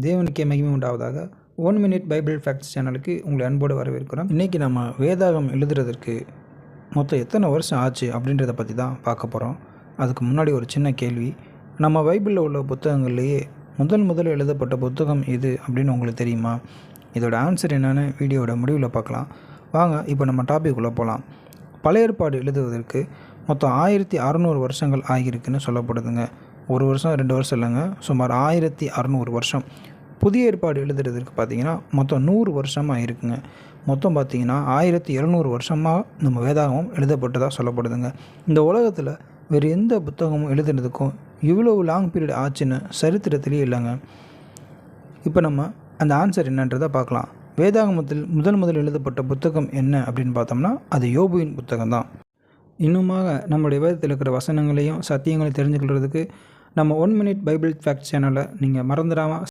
தேவனுக்கே மகிமை உண்டாவதாக. 1 மினிட் பைபிள் ஃபேக்ட்ஸ் சேனலுக்கு உங்களை அன்போடு வரவேற்கிறோம். இன்றைக்கி நம்ம வேதாகம் எழுதுறதுக்கு மொத்தம் எத்தனை வருஷம் ஆச்சு அப்படின்றத பற்றி தான் பார்க்க போகிறோம். அதுக்கு முன்னாடி ஒரு சின்ன கேள்வி. நம்ம பைபிளில் உள்ள புத்தகங்கள்லேயே முதல் எழுதப்பட்ட புத்தகம் எது அப்படின்னு உங்களுக்கு தெரியுமா? இதோட ஆன்சர் என்னென்னு வீடியோட முடிவில் பார்க்கலாம். வாங்க இப்போ நம்ம டாபிக்குள்ளே போகலாம். பழைய ஏற்பாடு எழுதுவதற்கு மொத்தம் 1600 வருஷங்கள் ஆகியிருக்குன்னு சொல்லப்படுதுங்க. ஒரு வருஷம் 2 வருஷம் இல்லைங்க, சுமார் 1600 வருஷம். புதிய ஏற்பாடு எழுதுறதுக்கு பார்த்திங்கன்னா மொத்தம் 100 வருஷமாக இருக்குங்க. மொத்தம் பார்த்திங்கன்னா 1700 வருஷமாக நம்ம வேதாகமம் எழுதப்பட்டதாக சொல்லப்படுதுங்க. இந்த உலகத்தில் வேறு எந்த புத்தகமும் எழுதுறதுக்கும் இவ்வளோ லாங் பீரியட் ஆச்சுன்னு சரித்திரத்திலே இல்லைங்க. இப்போ நம்ம அந்த ஆன்சர் என்னன்றதை பார்க்கலாம். வேதாகமத்தில் முதல் எழுதப்பட்ட புத்தகம் என்ன அப்படின்னு பார்த்தோம்னா அது யோபுவின் புத்தகம் தான். இன்னுமாக நம்மளுடைய வேதத்தில் இருக்கிற வசனங்களையும் சத்தியங்களையும் தெரிஞ்சுக்கிறதுக்கு நம்ம 1 மினிட் பைபிள் ஃபேக்ட் சேனலை நீங்கள் மறந்துடாமல்